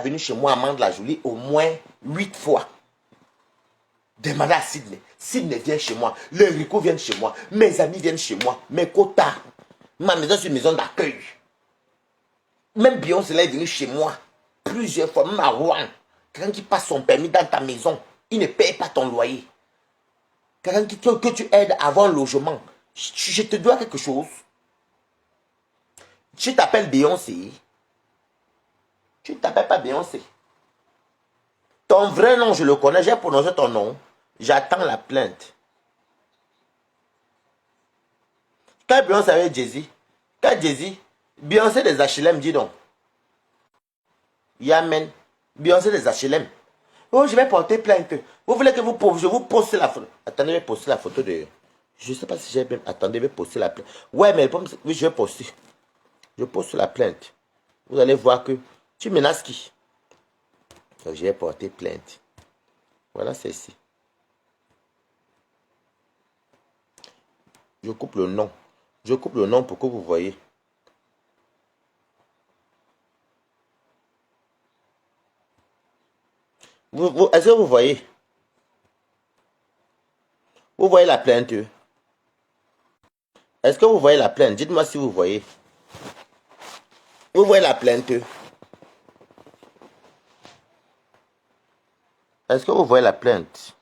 venu chez moi à Mantes-la-Jolie au moins 8 fois. Demandez à Sydney. Sydney vient chez moi. Les Rico viennent chez moi. Mes amis viennent chez moi. Mes quotas. Ma maison, c'est une maison d'accueil. Même Beyoncé là est venu chez moi. Plusieurs fois. Même à Rouen. Quelqu'un qui passe son permis dans ta maison. Il ne paye pas ton loyer. Quelqu'un que tu aides à avoir un logement. Je te dois quelque chose. Tu t'appelles Beyoncé. Tu ne t'appelles pas Beyoncé. Ton vrai nom, je le connais. J'ai prononcé ton nom. J'attends la plainte. Quand Beyoncé avait Jay-Z, quand Jay-Z, Beyoncé des HLM, dis donc. Yamen. Beyoncé des HLM. Oh, je vais porter plainte. Vous voulez que je vous poste la photo. Attendez, je vais poster la photo de... Je ne sais pas si j'ai même... Attendez, je vais poster la plainte. Ouais, mais oui, je vais poster. Je poste la plainte. Vous allez voir que... Tu menaces qui? Donc, je vais porter plainte. Voilà, c'est ici. Je coupe le nom. Je coupe le nom pour que vous voyez. Est-ce que vous voyez? Vous voyez la plainte? Est-ce que vous voyez la plainte? Dites-moi si vous voyez. Vous voyez la plainte? Est-ce que vous voyez la plainte?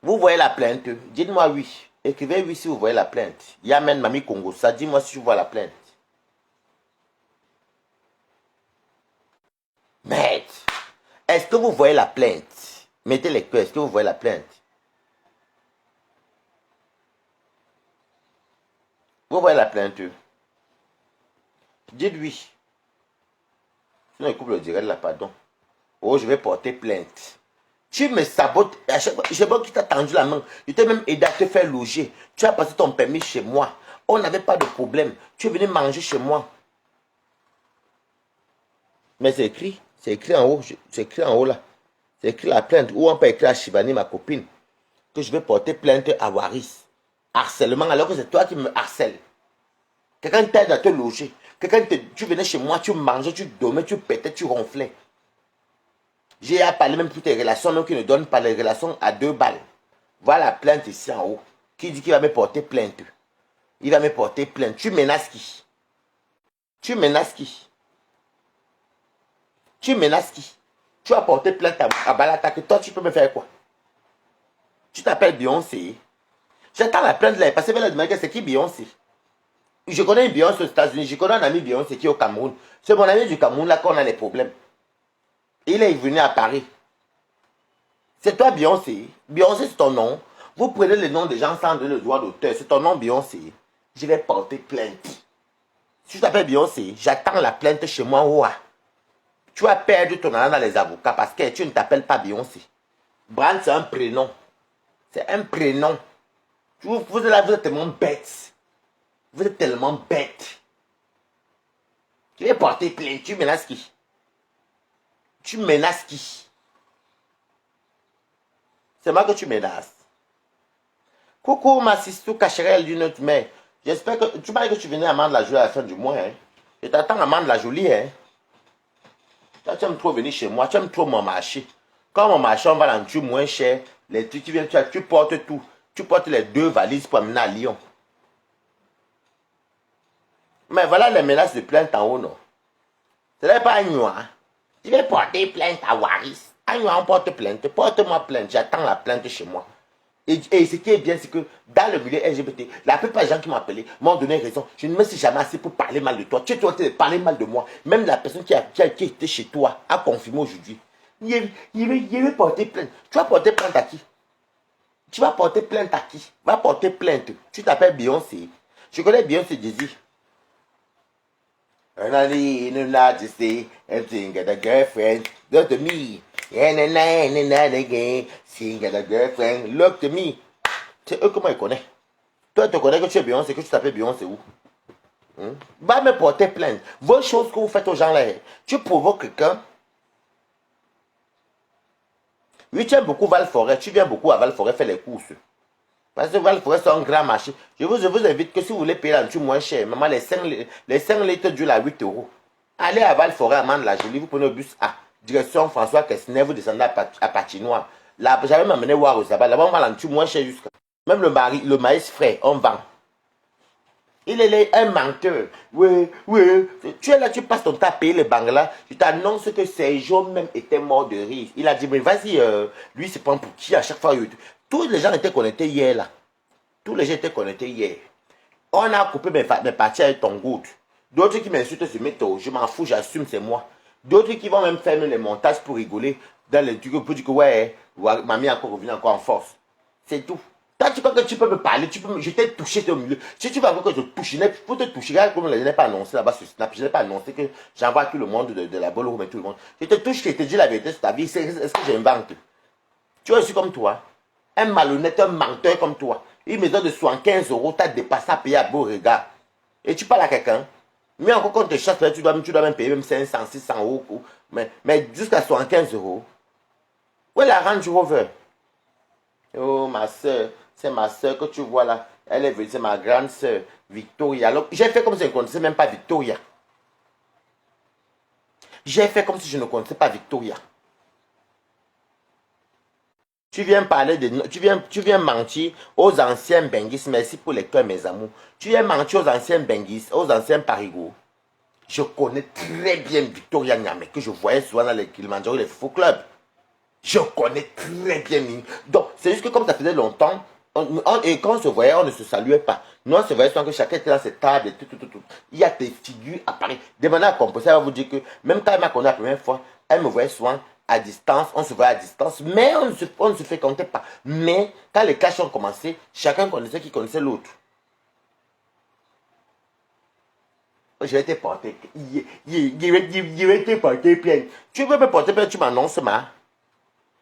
Vous voyez la plainte? Dites-moi oui. Écrivez oui si vous voyez la plainte. Yamen Mami Congo, ça dis-moi si tu vois la plainte. Maître, est-ce que vous voyez la plainte? Mettez les cœurs, est-ce que vous voyez la plainte? Vous voyez la plainte? Dites oui. Sinon, il coupe le direct là, pardon. Oh, je vais porter plainte. Tu me sabotes. À chaque fois, je sais pas qui t'a tendu la main. Je t'ai même aidé à te faire loger. Tu as passé ton permis chez moi. On n'avait pas de problème. Tu es venu manger chez moi. Mais c'est écrit. C'est écrit en haut. C'est écrit en haut là. C'est écrit la plainte. Ou on peut écrire à Shivani, ma copine, que je vais porter plainte à Waris. Harcèlement, alors que c'est toi qui me harcèles. Quelqu'un t'aide à te loger. Tu venais chez moi, tu mangeais, tu dormais, tu pétais, tu ronflais. J'ai à parler même de toutes tes relations, même qui ne donnent pas les relations à 2 balles. Voilà la plainte ici en haut. Qui dit qu'il va me porter plainte? Il va me porter plainte. Tu menaces qui? Tu menaces qui? Tu menaces qui? Tu as porté plainte à Balata, que toi tu peux me faire quoi? Tu t'appelles Beyoncé. J'attends la plainte là, parce que la demander c'est qui Beyoncé? Je connais une Beyoncé aux États-Unis, je connais un ami Beyoncé qui est au Cameroun. C'est mon ami du Cameroun là qu'on a les problèmes. Il est venu à Paris. C'est toi Beyoncé. Beyoncé c'est ton nom. Vous prenez le nom des gens sans donner le droit d'auteur. C'est ton nom Beyoncé. Je vais porter plainte. Si tu t'appelles Beyoncé, j'attends la plainte chez moi. Ouah. Tu vas perdre ton argent dans les avocats parce que tu ne t'appelles pas Beyoncé. Brand c'est un prénom. C'est un prénom. Vous êtes tellement bête. Vous êtes tellement bête. Tu vais porter plainte. Tu menaces qui? Tu menaces qui? C'est moi que tu menaces. Coucou ma sister Cacherelle d'une autre mère. J'espère que tu m'as dit que tu venais à Mantes-la-Jolie à la fin du mois. Hein? Je t'attends à Mantes-la-Jolie. Hein? Toi, tu aimes trop venir chez moi. Tu aimes trop mon marché. Quand mon marché, on va dans du moins cher. Les trucs, tu viens, tu portes tout. Tu portes les 2 valises pour amener à Lyon. Mais voilà les menaces de plainte en haut, non? Ce n'est pas Agnoa. Je vais porter plainte à Waris. Agnoa, on porte plainte. Porte-moi plainte. J'attends la plainte chez moi. Et ce qui est bien, c'est que dans le milieu LGBT, la plupart des gens qui m'ont appelé m'ont donné raison. Je ne me suis jamais assis pour parler mal de toi. Tu es en train de parler mal de moi. Même la personne qui était chez toi a confirmé aujourd'hui. Il veut porter plainte. Tu vas porter plainte à qui? Tu vas porter plainte à qui? Va porter plainte. Tu t'appelles Beyoncé. Je connais Beyoncé Jay-Z. And I need not to say everything at a girlfriend. Look to me. And again. Sing at a girlfriend. Look to me. C'est eux comment ils connaissent. Toi, tu connais que tu es Beyoncé, que tu t'appelles Beyoncé où? Va me porter plainte. Vos choses que vous faites aux gens là, tu provoques quelqu'un. Oui, tu aimes beaucoup Val-Forêt. Tu viens beaucoup à Val-Forêt faire les courses. Parce que Val-Forêt, c'est un grand marché. Je vous invite que si vous voulez payer là-dessus moins cher, maman, les 5 litres d'huile à 8 euros. Allez à Val-Forêt, à Mande-la-Jolie, vous prenez le bus A, direction François Quesnay, vous descendez à Patinois. Là, j'avais m'amené voir aux là-bas. Là-bas, on va l'en moins cher jusqu'à. Même le maïs frais, on vend. Il est un menteur. Oui, oui. Tu es là, tu passes ton temps à payer les banques là. Je t'annonce que Sergio même était mort de rire. Il a dit, mais vas-y, lui, c'est pas pour qui à chaque fois. Tous les gens étaient connectés hier là. Tous les gens étaient connectés hier. On a coupé mes parties avec ton goutte. D'autres qui m'insultent sur mes taux. Je m'en fous, j'assume, c'est moi. D'autres qui vont même faire les montages pour rigoler dans les trucs pour dire que ouais, mamie encore revenu encore en force. C'est tout. Toi, tu crois que tu peux me parler, je t'ai touché au milieu. Si tu vas voir que je touche, pour te toucher, regarde comme je n'ai pas annoncé là-bas sur Snap, je n'ai pas annoncé que j'envoie tout le monde de la bolle mais tout le monde. Je te touche, je te dis la vérité sur ta vie, est-ce que j'invente? Tu es aussi comme toi, un malhonnête, un menteur comme toi. Une maison de 75 euros, tu as dépassé à payer à beau regard. Et tu parles à quelqu'un. Mais encore quand tu te chasses, tu dois même payer même 500, 600 euros. Mais jusqu'à 75 euros. Où est la Range Rover? Oh, ma soeur, c'est ma soeur que tu vois là. Elle est venue, c'est ma grande soeur, Victoria. J'ai fait comme si je ne connaissais même pas Victoria. J'ai fait comme si je ne connaissais pas Victoria. Tu viens parler de... Tu viens mentir aux anciens Benguis. Merci pour les cœurs, mes amours. Tu viens mentir aux anciens Benguis, aux anciens Parigo. Je connais très bien Victoria Niamey, que je voyais souvent dans les Kilimanjaro, les faux clubs. Je connais très bien. Donc, c'est juste que comme ça faisait longtemps, et quand on se voyait, on ne se saluait pas. Nous, on se voyait sans que chacun était dans ses tables et tout. Il y a des figures à Paris. Demandez à composer, elle va vous dire que même quand elle m'a connu la première fois, elle me voyait souvent à distance, on se voyait à distance, mais on ne se fréquentait pas. Mais quand les clashs ont commencé, chacun connaissait qui connaissait l'autre. Je vais te porter. Je vais te porter plainte. Tu veux me porter plainte, tu m'annonces, ma.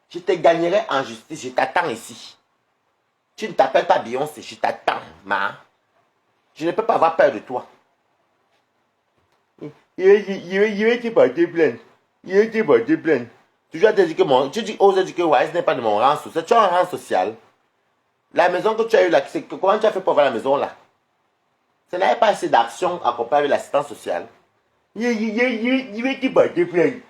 Je te gagnerai en justice, je t'attends ici. Tu ne t'appelles pas Beyoncé, je t'attends, ma. Je ne peux pas avoir peur de toi. Je vais te porter plainte. Je vais te porter plainte. Tu dois te dire que oses dire que ouais, ce n'est pas de mon rang social. Tu as un rang social. La maison que tu as eue là, comment tu as fait pour avoir la maison là? Ce n'avait pas assez d'action à comparer avec l'assistance sociale. Je vais te porter plainte.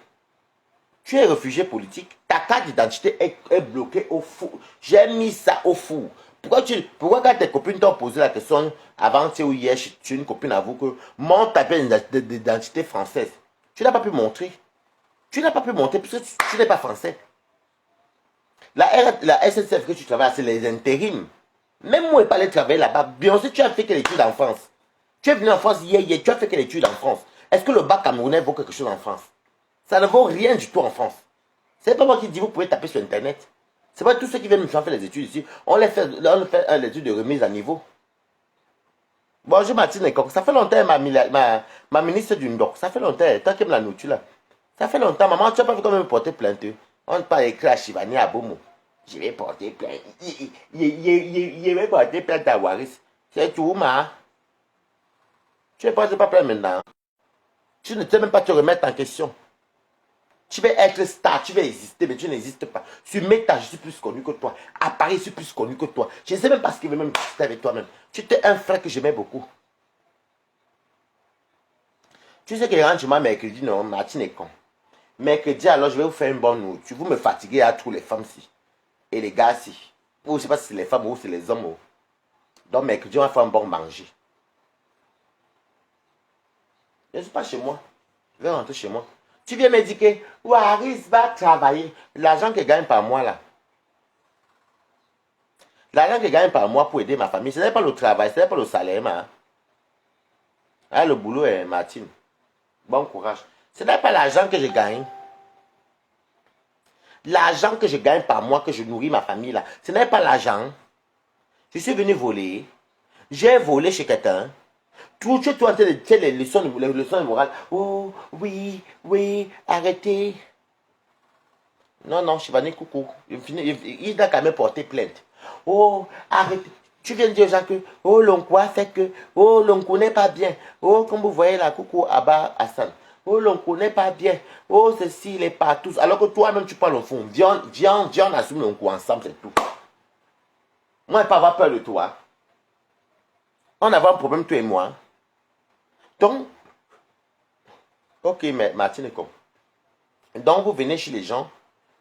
Tu es réfugié politique, ta carte d'identité est bloquée au four. J'ai mis ça au four. Pourquoi quand tes copines t'ont posé la question avant-hier ou hier, chez une copine à vous que montre ta pièce d'identité française. Tu n'as pas pu montrer. Tu n'as pas pu montrer parce que tu n'es pas français. La SNCF que tu travailles, c'est les intérims. Même moi, je pas aller travailler là-bas. Beyoncé, tu as fait quelle étude en France? Tu es venu en France hier, tu as fait quelle étude en France? Est-ce que le bac camerounais vaut quelque chose en France? Ça ne vaut rien du tout en France. C'est pas moi qui dis, vous pouvez taper sur Internet. C'est pas tous ceux qui viennent me faire les études ici. On les fait l'étude de remise à niveau. Bonjour Martine Lecoq. Ça fait longtemps, ma ministre du Ndoc. Ça fait longtemps. Toi qui me la nourriture là. Ça fait longtemps. Maman, tu n'as pas vu comment me porter plainte. On ne pas écrit à Chivani à Bomo. Je vais porter plainte. Je vais porter plainte à Waris. C'est tout, ma. Tu ne portes pas plainte maintenant. Tu ne sais même pas te remettre en question. Tu vas être star, tu vas exister, mais tu n'existes pas. Sur Meta, je suis plus connu que toi. À Paris, je suis plus connu que toi. Je ne sais même pas ce qu'il veut même discuter avec toi-même. Tu étais un frère que j'aimais beaucoup. Tu sais que les rentrements mercredi, non, Martine est con. Mercredi, alors, je vais vous faire une bonne nourriture. Vous me fatiguez à tous les femmes-ci. Et les gars-ci. Ou je ne sais pas si c'est les femmes ou c'est les hommes. Oh. Donc, mercredi, on va faire un bon manger. Je ne suis pas chez moi. Je vais rentrer chez moi. Tu viens me dire que Waris va travailler. L'argent que gagne par mois là. L'argent que gagne par mois pour aider ma famille, ce n'est pas le travail, ce n'est pas le salaire. Hein. Ah, le boulot est Martine. Bon courage. Ce n'est pas l'argent que je gagne. L'argent que je gagne par mois, que je nourris ma famille là, ce n'est pas l'argent. Je suis venu voler. J'ai volé chez quelqu'un. Tu es en train de faire les leçons de morale. Oh, oui, arrêtez. Non, Chivani, coucou. Il n'a quand même porté plainte. Oh, arrêtez. Tu viens de dire aux gens que, oh, l'oncle fait que, oh, l'oncle n'est pas bien. Oh, comme vous voyez là, coucou, Abba Hassan. Oh, l'oncle n'est pas bien. Oh, ceci, il est partout. Alors que toi-même, tu parles au fond. Viens, on assume l'oncle ensemble, c'est tout. Moi, je ne vais pas avoir peur de toi. On a un problème, toi et moi. Donc, Ok, mais Martine est comme. Donc, vous venez chez les gens,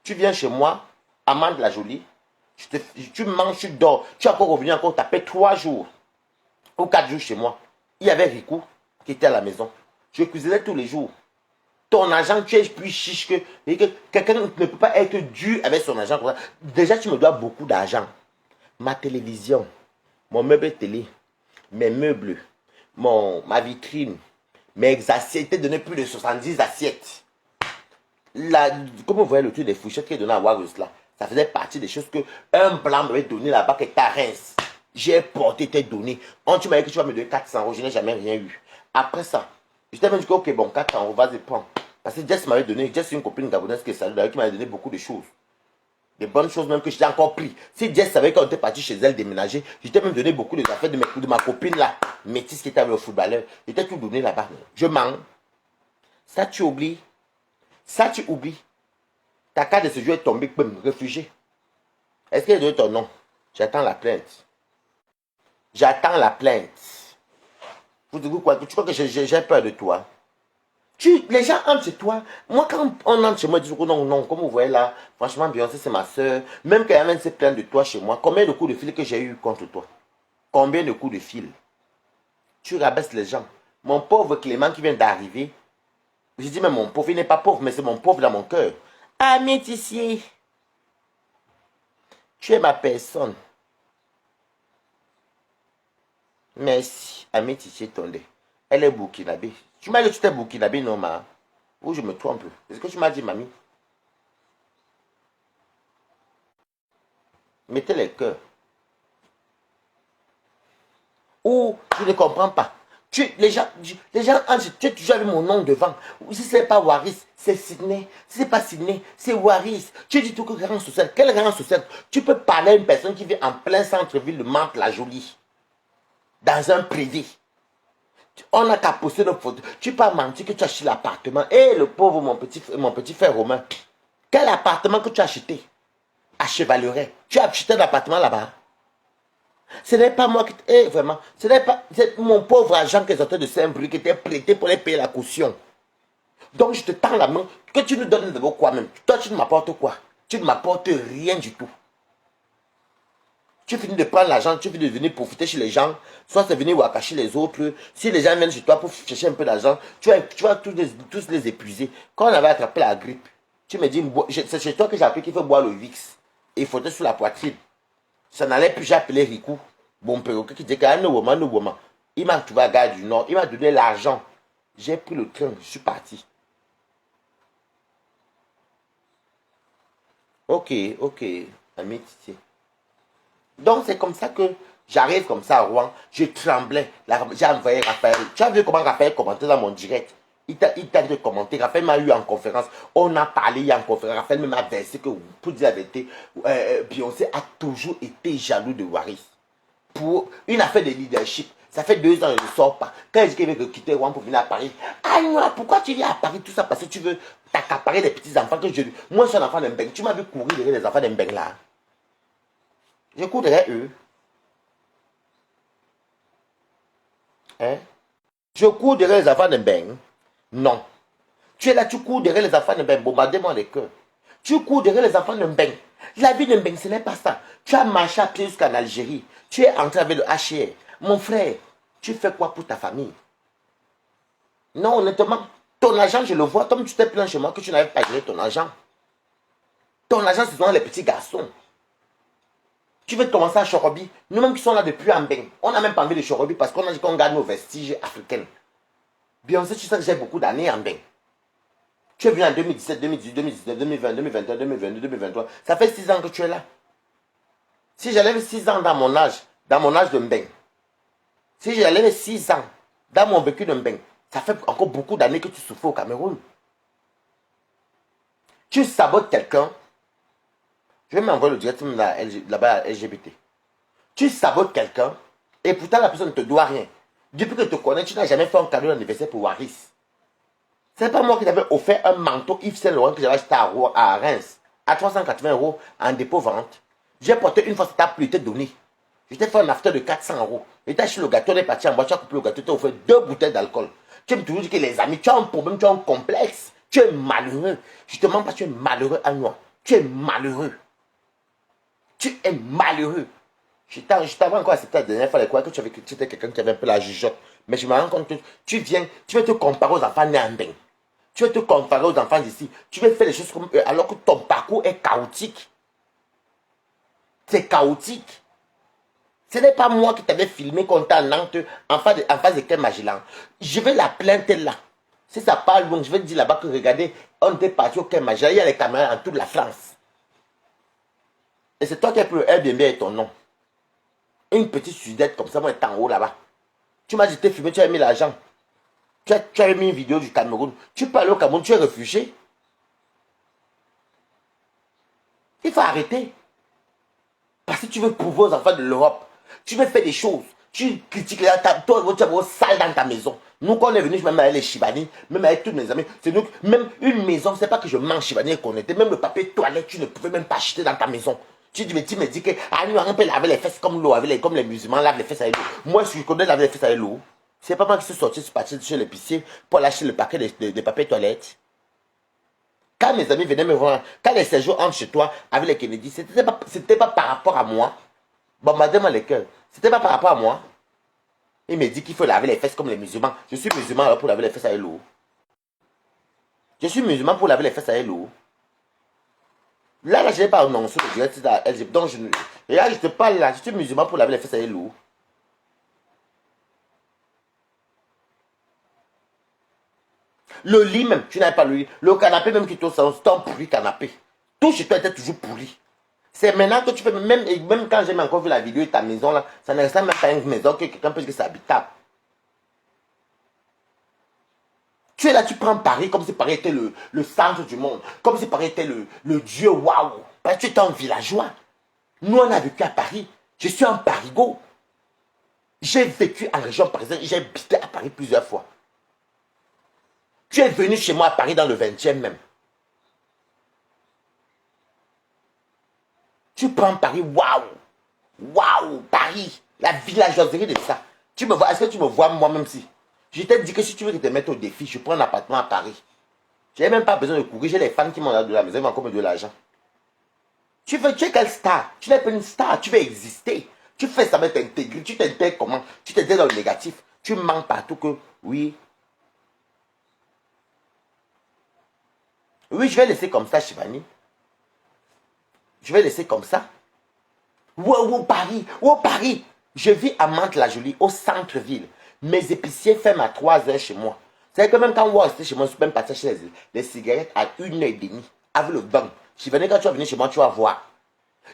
tu viens chez moi, Amande la Jolie, tu manges, tu dors, tu es encore revenu, encore taper 3 jours ou 4 jours chez moi. Il y avait Rico qui était à la maison. Je cuisinais tous les jours. Ton agent, tu es plus chiche que quelqu'un ne peut pas être dur avec son agent. Déjà, tu me dois beaucoup d'argent. Ma télévision, mon meuble télé, mes meubles, ma vitrine, mes assiettes, t'ai donné plus de 70 assiettes. Là, comme vous voyez le truc des fourchettes qui est donné à Warriors là, ça faisait partie des choses que un blanc m'avait donné là-bas qui était à Reims. J'ai porté tes données. Tu m'as dit que tu vas me donner 400 euros, je n'ai jamais rien eu. Après ça, je t'ai même dit que ok, bon, 400 euros, vas-y, prends. Parce que Jess m'avait donné, Jess c'est une copine gabonaise qui est salue, qui m'avait donné beaucoup de choses. Des bonnes choses même que j'ai encore pris. Si Jess savait qu'on était parti chez elle déménager, je t'ai même donné beaucoup de affaires de ma copine là, métisse qui était avec le footballeur. Je t'ai tout donné là-bas. Je mens. Ça tu oublies. Ça tu oublies. Ta carte de séjour est tombée, réfugié. Est-ce qu'elle a donné ton nom? J'attends la plainte. J'attends la plainte. Vous dites quoi? Tu crois que j'ai peur de toi? Les gens entrent chez toi. Moi, quand on entre chez moi, ils disent non, non, comme vous voyez là, franchement, Beyoncé, c'est ma soeur. Même quand elle s'est plainte de toi chez moi, combien de coups de fil que j'ai eu contre toi? Combien de coups de fil? Tu rabaisses les gens. Mon pauvre Clément qui vient d'arriver, je dis, mais mon pauvre, il n'est pas pauvre, mais c'est mon pauvre dans mon cœur. Ah, Métissier, tu es ma personne. Merci, Ami Tiché Tondé. Elle est burkinabé. Tu m'as dit que tu étais burkinabé, non, ma? Ou je me trompe? Est-ce que tu m'as dit, mamie? Mettez les cœurs. Ou je ne comprends pas. Les gens, tu es toujours avec mon nom devant. Si ce n'est pas Waris, c'est Sydney. Si ce n'est pas Sydney, c'est Waris. Tu dis tout que grand social. Quel grand social? Tu peux parler à une personne qui vit en plein centre-ville de Mantes-la-Jolie. Dans un privé. On n'a qu'à poster nos photos. Tu peux mentir que tu as acheté l'appartement. Eh, le pauvre, mon petit frère Romain. Quel appartement que tu as acheté? À Chevaleret. Tu as acheté un appartement là-bas. Ce n'est pas moi qui... Eh, vraiment. Ce n'est pas... C'est mon pauvre agent qui est sorti de Saint-Brieuc qui était prêté pour les payer la caution. Donc, je te tends la main. Que tu nous donnes d'abord quoi même? Toi, tu ne m'apportes quoi? Tu ne m'apportes rien du tout. Tu finis de prendre l'argent, tu finis de venir profiter chez les gens, soit c'est venir cacher les autres. Si les gens viennent chez toi pour chercher un peu d'argent, tu vas tous les épuiser. Quand on avait attrapé la grippe, tu me dis, c'est chez toi que j'ai appris qu'il faut boire le Vicks. Et il faut être sur la poitrine. Ça n'allait plus, j'ai appelé Rico, bon perroquet, qui disait qu'il y a no woman. Il m'a trouvé à Gare du Nord, il m'a donné l'argent. J'ai pris le train, je suis parti. Ok, ami Titi. Donc c'est comme ça que j'arrive comme ça à Rouen. Je tremblais. J'ai envoyé Raphaël. Tu as vu comment Raphaël commentait dans mon direct? Il t'a dit de commenter. Raphaël m'a eu en conférence. On a parlé en conférence. Raphaël m'a versé que, pour dire la vérité, Beyoncé a toujours été jaloux de Waris. Pour une affaire de leadership. Ça fait 2 ans, je ne sors pas. Quand je veux quitter Rouen pour venir à Paris, ah non, pourquoi tu viens à Paris? Tout ça parce que tu veux t'accaparer des petits enfants que je... Moi, je suis un enfant d'un beng. Tu m'as vu courir derrière les enfants d'un beng là. Je cours derrière eux. Hein? Je cours derrière les enfants de Ben. Non. Tu es là, tu cours derrière les enfants de Ben. Bombardez-moi les cœurs. Tu cours derrière les enfants de Ben. La vie de Ben, ce n'est pas ça. Tu as marché à pied jusqu'en Algérie. Tu es entré avec le HR. Mon frère, tu fais quoi pour ta famille? Non, honnêtement, ton argent, je le vois. Comme tu t'es plaint chez moi que tu n'avais pas géré ton argent. Ton argent, ce sont les petits garçons. Tu veux commencer à Chorobi? Nous-mêmes qui sommes là depuis en Ben, on n'a même pas envie de Chorobi parce qu'on a dit qu'on garde nos vestiges africains. Beyoncé, tu sais que j'ai beaucoup d'années en Ben. Tu es venu en 2017, 2018, 2019, 2020, 2021, 2022, 2023. Ça fait 6 ans que tu es là. Si j'enlève 6 ans dans mon âge de Mbeng, si j'enlève 6 ans dans mon vécu de Mbeng, ça fait encore beaucoup d'années que tu souffres au Cameroun. Tu sabotes quelqu'un. Je vais m'envoyer le direct là-bas à LGBT. Tu sabotes quelqu'un et pourtant la personne ne te doit rien. Depuis que tu te connais, tu n'as jamais fait un cadeau d'anniversaire pour Waris. Ce n'est pas moi qui t'avais offert un manteau Yves Saint Laurent que j'avais acheté à Reims à 380 € en dépôt-vente. J'ai porté une fois, ça t'a plu, t'ai donné. Je t'ai fait un after de 400 €. Et t'as acheté le gâteau, on est parti en boîte, tu as coupé le gâteau, tu as offert 2 bouteilles d'alcool. Tu aimes toujours dire que les amis, tu as un problème, tu as un complexe. Tu es malheureux. Je te mens pas, tu es malheureux à moi. Tu es malheureux. Tu es malheureux. Je t'avais encore accepté la dernière fois les quoi que tu étais quelqu'un qui avait un peu la jugeote. Mais je me rends compte que tu viens, tu veux te comparer aux enfants nés en bain. Tu veux te comparer aux enfants d'ici. Tu veux faire les choses comme eux alors que ton parcours est chaotique. C'est chaotique. Ce n'est pas moi qui t'avais filmé quand tu en face de quel Magellan. Je vais la plainte là. Si ça parle loin, je vais te dire là-bas que regardez, on était parti au Quai Magellan, il y a les caméras dans toute la France. Et c'est toi qui as pris le Airbnb et ton nom. Une petite sudette comme ça, moi, est en haut là-bas. Tu m'as dit, t'es filmé, tu as mis l'argent. Tu as mis une vidéo du Cameroun. Tu peux aller au Cameroun, tu es réfugié. Il faut arrêter. Parce que tu veux prouver aux enfants de l'Europe. Tu veux faire des choses. Tu critiques les gens. Toi, tu as vos salles dans ta maison. Nous, quand on est venu, même avec les Chibani, même avec tous mes amis, c'est nous, même une maison, c'est pas que je mange Chibani et qu'on était. Même le papier toilette, tu ne pouvais même pas acheter dans ta maison. Tu me dis que nous, on peut laver les fesses comme l'eau, comme les musulmans lavent les fesses avec l'eau. Moi, je connais laver les fesses avec l'eau. C'est pas moi qui suis sorti, je suis parti chez l'épicier pour lâcher le paquet de papier toilette. Quand mes amis venaient me voir, quand les séjours entrent chez toi avec les Kennedy, c'était pas par rapport à moi. Bombardez-moi les cœurs. C'était pas par rapport à moi. Il me dit qu'il faut laver les fesses comme les musulmans. Je suis musulman alors pour laver les fesses avec l'eau. Je suis musulman pour laver les fesses avec l'eau. Là, je n'ai pas annoncé le direct LGBT. Donc, là, je te parle là. Je suis musulman pour laver les fesses avec l'eau. Le lit même, tu n'avais pas le lit. Le canapé même qui tourne, c'est un pourri canapé. Tout chez toi était toujours pourri. C'est maintenant que tu peux, même quand j'ai encore vu la vidéo de ta maison là, ça ne ressemble même pas à une maison que quelqu'un peut dire que c'est habitable. Tu es là, tu prends Paris comme si Paris était le centre du monde. Comme si Paris était le dieu, waouh. Parce que tu es un villageois. Nous, on a vécu à Paris. Je suis un parigot. J'ai vécu en région parisienne. J'ai habité à Paris plusieurs fois. Tu es venu chez moi à Paris dans le 20e même. Tu prends Paris, waouh. Waouh, Paris. La villageoiserie de ça. Tu me vois, est-ce que tu me vois moi-même si? Je t'ai dit que si tu veux te mettre au défi, je prends un appartement à Paris. Je n'ai même pas besoin de courir. J'ai les fans qui m'ont donné de la maison, ils m'ont encore me donner de l'argent. Tu es quelle star? Tu n'es pas une star, tu veux exister. Tu fais ça avec t'intégrer. Tu t'intègres comment? Tu t'intègres dans le négatif. Tu mens partout que oui. Oui, je vais laisser comme ça, Chibani. Je vais laisser comme ça. Wow, Paris, Paris. Je vis à Mantes-la-Jolie, au centre-ville. Mes épiciers ferment à 3 heures chez moi. C'est que même quand on va rester chez moi, je peux même partir chez les cigarettes à 1h30 avec le banc. Je venais quand tu vas venir chez moi, tu vas voir.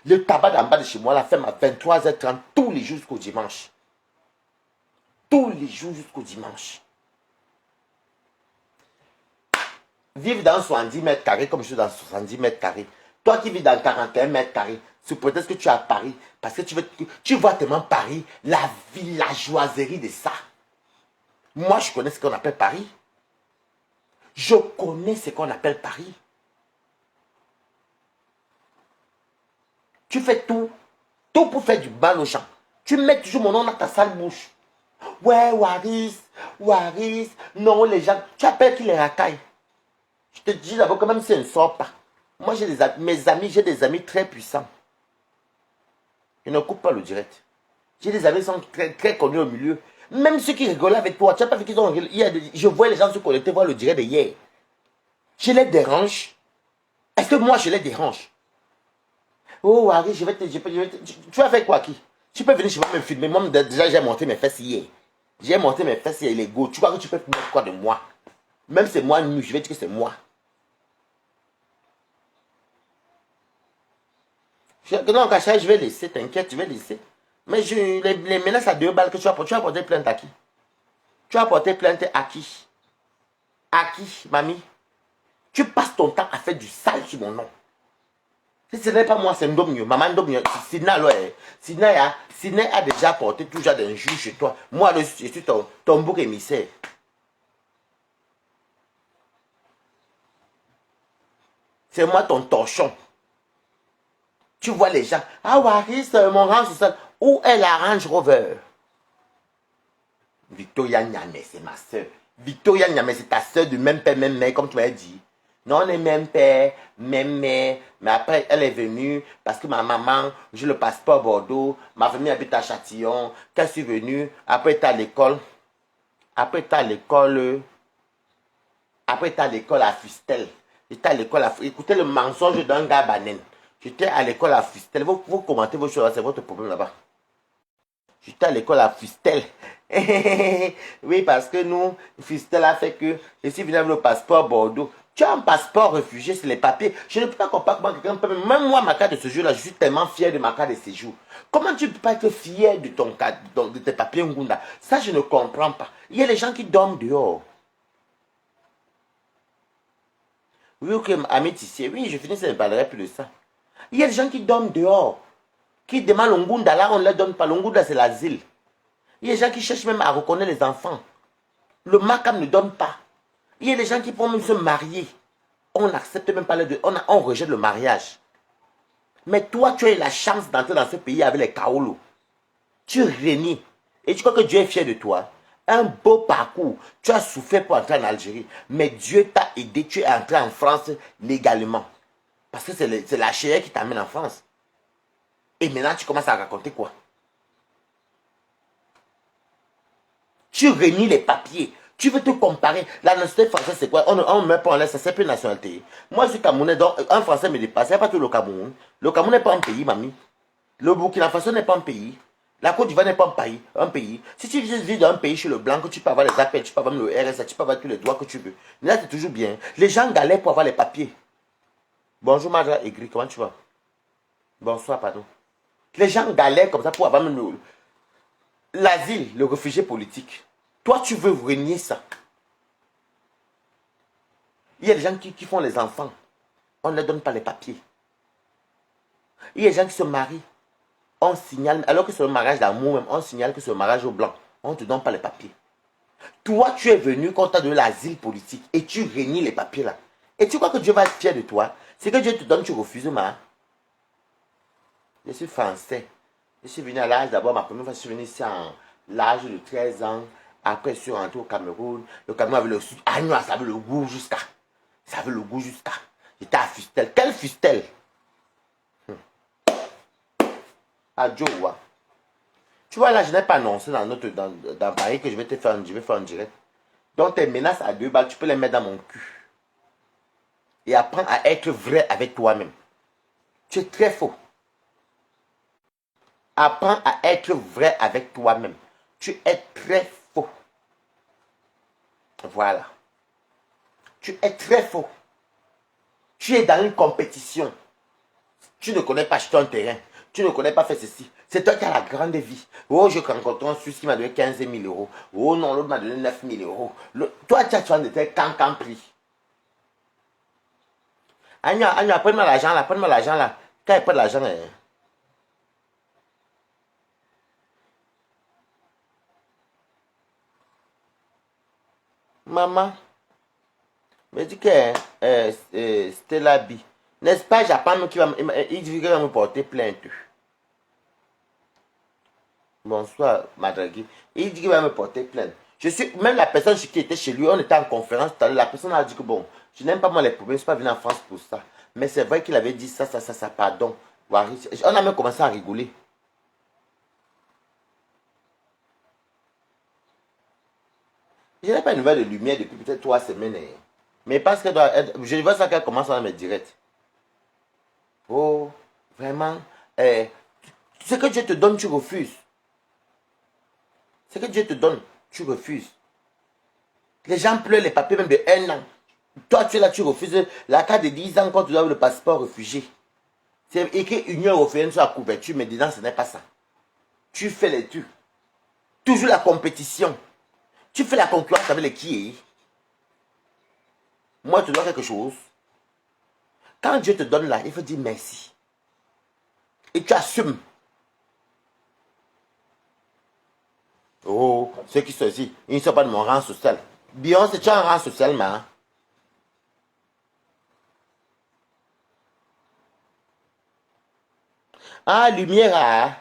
Le tabac d'en bas de chez moi, la ferme à 23h30 tous les jours jusqu'au dimanche. Tous les jours jusqu'au dimanche. Vivre dans 70 mètres carrés comme je suis dans 70 mètres carrés. Toi qui vis dans 41 mètres carrés, c'est peut-être que tu es à Paris. Parce que tu vois tellement Paris, la villageoiserie de ça. Moi, je connais ce qu'on appelle Paris. Je connais ce qu'on appelle Paris. Tu fais tout pour faire du mal aux gens. Tu mets toujours mon nom dans ta sale bouche. Ouais, Waris, non, les gens, tu appelles qui les racailles. Je te dis d'abord que même si elle ne sort pas, moi j'ai j'ai des amis très puissants. Je ne coupe pas le direct. J'ai des amis qui sont très, très connus au milieu. Même ceux qui rigolent avec toi, tu n'as pas vu qu'ils ont rigolé. Je vois les gens se connecter, voir le direct de hier. Je les dérange. Est-ce que moi je les dérange? Oh, Harry, tu vas faire quoi qui? Tu peux venir chez moi me filmer. Moi, déjà, j'ai monté mes fesses hier. J'ai monté mes fesses hier, les go. Tu crois que tu peux mettre quoi de moi? Même c'est moi nu, je vais dire que c'est moi. Non, Kacha, je vais laisser, t'inquiète, je vais laisser. Mais les menaces à 2 balles que tu as porté plainte à qui? Tu as porté plainte à qui? À qui, mamie? Tu passes ton temps à faire du sale sur mon nom. Si ce n'est pas moi, c'est Ndomio. Maman Ndomio. Sina a déjà porté tout genre d'injures chez toi. Moi, je suis ton bouc émissaire. C'est moi ton torchon. Tu vois les gens. Ah, Waris, mon range social. Où est la Range Rover? Victoria Nyame, c'est ma soeur. Victoria Niamey, c'est ta soeur du même père, même mère, comme tu m'avais dit. Non, on est même père, même mère. Mais après, elle est venue parce que ma maman, j'ai le passeport Bordeaux. Ma famille habite à Châtillon. Quand je suis venue, après, tu à l'école. Après, tu à l'école. Après, tu à l'école à Fustel. J'étais à l'école à... Écoutez le mensonge d'un gars banane. J'étais à l'école à Fustel. Vous commentez vos choses, c'est votre problème là-bas. J'étais à l'école à Fustel. Oui, parce que nous, Fustel a fait que je suis venu avec le passeport Bordeaux. Tu as un passeport réfugié sur les papiers. Je ne peux pas comprendre comment quelqu'un peut... Même moi, ma carte de séjour, là, je suis tellement fier de ma carte de séjour. Comment tu ne peux pas être fier de ton carte, de tes papiers Ngunda? Ça, je ne comprends pas. Il y a des gens qui dorment dehors. Oui, ok, ami Tissier. Oui, je finis, ça ne parlerai plus de ça. Il y a des gens qui dorment dehors. Qui demandent l'Ongunda, là, on ne leur donne pas. L'Ongunda, c'est l'asile. Il y a des gens qui cherchent même à reconnaître les enfants. Le MACAM ne donne pas. Il y a des gens qui pourront même se marier. On n'accepte même pas on rejette le mariage. Mais toi, tu as eu la chance d'entrer dans ce pays avec les Kaolo. Tu régnes. Et tu crois que Dieu est fier de toi. Un beau parcours. Tu as souffert pour entrer en Algérie. Mais Dieu t'a aidé. Tu es entré en France légalement. Parce que c'est la chair qui t'amène en France. Et maintenant, tu commences à raconter quoi? Tu renies les papiers. Tu veux te comparer. La nationalité française, c'est quoi? On ne met pas en l'air, ça c'est plus une nationalité. Moi, je suis Camerounais, donc un Français me dépasse. Il n'y a pas tout le Cameroun. Le Cameroun n'est pas un pays, mamie. Le Burkina Faso n'est pas un pays. La Côte d'Ivoire n'est pas un pays. Si tu vis dans un pays chez le blanc, que tu peux avoir les appels, tu peux avoir le RSA, tu peux avoir tous les droits que tu veux. Mais là, c'est toujours bien. Les gens galèrent pour avoir les papiers. Bonjour, Madra Aigri, comment tu vas? Bonsoir, pardon. Les gens galèrent comme ça pour avoir même l'asile, le réfugié politique. Toi, tu veux renier ça. Il y a des gens qui font les enfants. On ne leur donne pas les papiers. Il y a des gens qui se marient. On signale, alors que c'est le mariage d'amour même, on signale que c'est le mariage au blanc. On ne te donne pas les papiers. Toi, tu es venu quand tu as de l'asile politique et tu renies les papiers là. Et tu crois que Dieu va être fier de toi? C'est que Dieu te donne, tu refuses, ma. Je suis français. Je suis venu à l'âge d'abord, ma première fois, je suis venu ici à l'âge de 13 ans. Après, je suis rentré au Cameroun. Le Cameroun avait le sud. Ah non, ça avait le goût jusqu'à. Ça avait le goût jusqu'à. J'étais à Fustel. Quel Fustel? À Djowa. Tu vois, là, je n'ai pas annoncé dans Paris que je vais faire un direct. Donc, tes menaces à 2 balles, tu peux les mettre dans mon cul. Et apprends à être vrai avec toi-même. Tu es très faux. Apprends à être vrai avec toi-même. Tu es très faux. Voilà. Tu es très faux. Tu es dans une compétition. Tu ne connais pas acheter un terrain. Tu ne connais pas faire ceci. C'est toi qui as la grande vie. Oh, je rencontre un Suisse qui m'a donné 15 000 euros. Oh non, l'autre m'a donné 9 000 euros. Toi, tu as besoin de tes cancan prix. Agna, prends-moi l'argent là. Prends-moi l'argent là. Quand il prend l'argent, maman, me dit que Stella B. N'est-ce pas, Japon qui va, il dit qu'il va me porter plainte. Bonsoir, Madragui. Il dit qu'il va me porter plainte. Je suis, même la personne qui était chez lui, on était en conférence tout à l'heure, la personne a dit que bon, je n'aime pas moi les problèmes, je ne suis pas venu en France pour ça. Mais c'est vrai qu'il avait dit ça, pardon. On a même commencé à rigoler. Je n'ai pas une nouvelle de lumière depuis peut-être 3 semaines. Mais parce que je vois ça qu'elle commence à me directs. Oh, vraiment. Ce que Dieu te donne, tu refuses. Ce que Dieu te donne, tu refuses. Les gens pleurent les papiers même de 1 an. Toi, tu es là, tu refuses la carte de 10 ans quand tu dois avoir le passeport réfugié. C'est écrit Union européenne sur la couverture, mais dedans, ce n'est pas ça. Tu fais les trucs. Toujours la compétition. Tu fais la concurrence avec les qui. Moi, tu dois quelque chose. Quand Dieu te donne là, il faut dire merci. Et tu assumes. Oh, ceux qui sont ici, ils ne sont pas de mon rang social. Beyoncé, tu as un rang social, mais. Ah, lumière,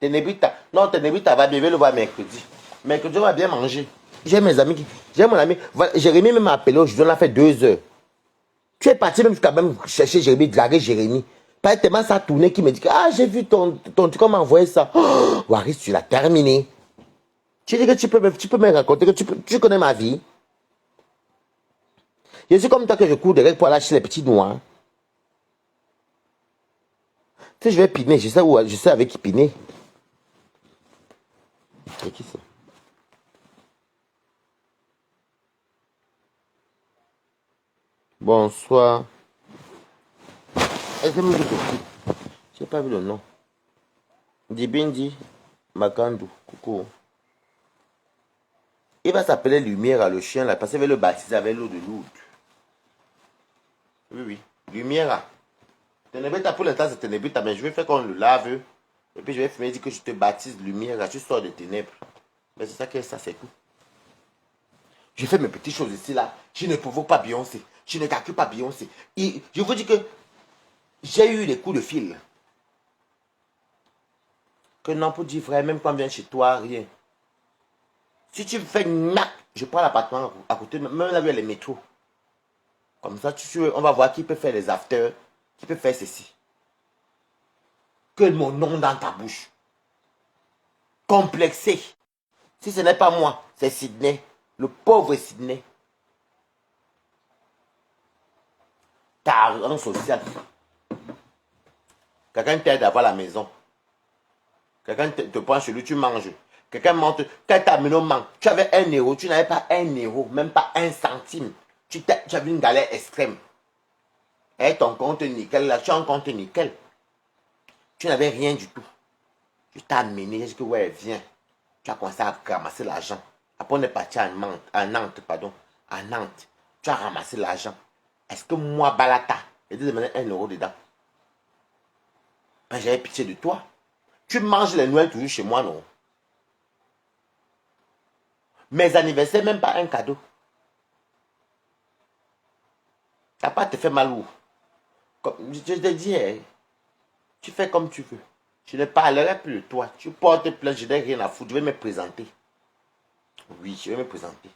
Ténébrita. Non, Ténébrita va bien, le voir mercredi. Mercredi, on va bien manger. J'ai mes amis qui... J'ai mon ami... Voilà, Jérémy m'a appelé aujourd'hui, on a fait 2 heures. Tu es parti même jusqu'à même chercher Jérémy, draguer Jérémy. Pas tellement ça a tourné qui me dit que ah, j'ai vu ton truc, on m'a envoyé ça. Oh, Waris, tu l'as terminé. Tu dis que tu peux me raconter que tu connais ma vie. Je suis comme toi que je cours direct pour aller acheter les petits noirs. Tu sais, je vais piner, je sais avec qui piner. C'est qui ça? Bonsoir. Est-ce que je n'ai pas vu le nom. Dibindi Makandou. Coucou. Il va s'appeler Lumière, le chien là, parce qu'il va le baptiser avec l'eau de Lourdes. Oui, oui. Lumière. Ténébrita, pour l'instant c'est Ténébrita, mais je vais faire qu'on le lave. Et puis je vais fumer, dire que je te baptise Lumière, tu sors de ténèbres. Mais c'est ça que ça, c'est tout. Je fais mes petites choses ici là. Je ne provoque pas Beyoncé. Je ne calcule pas Beyoncé. Je vous dis que j'ai eu les coups de fil. Que non, pour dire frère, même quand on vient chez toi, rien. Si tu fais nac, je prends l'appartement à côté, même là où il y a les métros. Comme ça, on va voir qui peut faire les afters, qui peut faire ceci. Que mon nom dans ta bouche. Complexé. Si ce n'est pas moi, c'est Sydney. Le pauvre Sydney. T'as un social. Quelqu'un t'aide à avoir la maison. Quelqu'un te prend chez lui, tu manges. Quelqu'un monte. Quand ta maison manque, tu avais 1 euro, tu n'avais pas 1 euro, même pas 1 centime. Tu avais une galère extrême. Et ton compte nickel, là, tu as un compte nickel. Tu n'avais rien du tout. Je t'ai amené, j'ai dit que ouais, viens. Tu as commencé à ramasser l'argent. Après, on est parti à Nantes, pardon. À Nantes. Tu as ramassé l'argent. Est-ce que moi, Balata, j'ai demandé 1 euro dedans? Ben, j'avais pitié de toi. Tu manges les Noëls toujours chez moi, non? Mes anniversaires, même pas un cadeau. Ça n'a pas te fait mal où? Comme je te dis, hein, tu fais comme tu veux. Je ne parlerai plus de toi. Tu portes plainte, je n'ai rien à foutre. Je vais me présenter. Oui, je vais me présenter.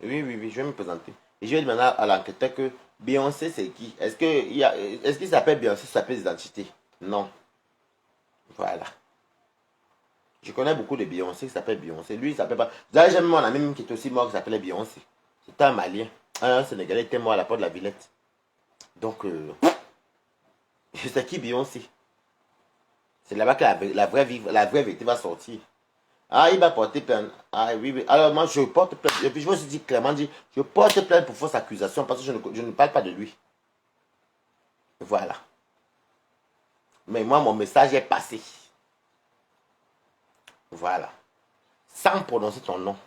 Oui, oui, oui, je vais me présenter. Et je vais demander à l'enquêteur que Beyoncé, c'est qui? Est-ce qu'il s'appelle Beyoncé, ça s'appelle identité? Non. Voilà. Je connais beaucoup de Beyoncé qui s'appellent Beyoncé. Lui, il s'appelle pas. D'ailleurs, j'ai mon ami qui est aussi mort qui s'appelait Beyoncé. C'était un Malien. Un Sénégalais était mort à la porte de la Villette. Donc, c'est qui Beyoncé? C'est là-bas que la vraie vérité va sortir. Ah, il va porter plainte. Ah, oui, oui. Alors, moi, je porte plainte. Et puis, je me suis dit clairement, je porte plainte pour fausse accusation parce que je ne parle pas de lui. Voilà. Mais moi, mon message est passé. Voilà. Sans prononcer ton nom.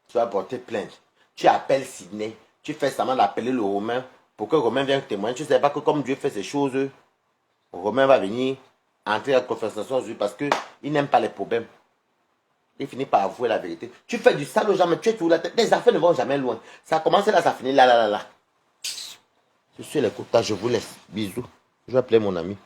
Tu vas porter plainte. Tu appelles Sydney. Tu fais semblant d'appeler le Romain pour que Romain vienne témoigner. Tu ne sais pas que comme Dieu fait ces choses, Romain va venir entrer en conversation aujourd'hui parce qu'il n'aime pas les problèmes. Il finit par avouer la vérité. Tu fais du sale aux gens, mais tu es tout là. Les affaires ne vont jamais loin. Ça commence là, ça finit là, là, là, là. Je suis l'écoutage, je vous laisse. Bisous. Je vais appeler mon ami.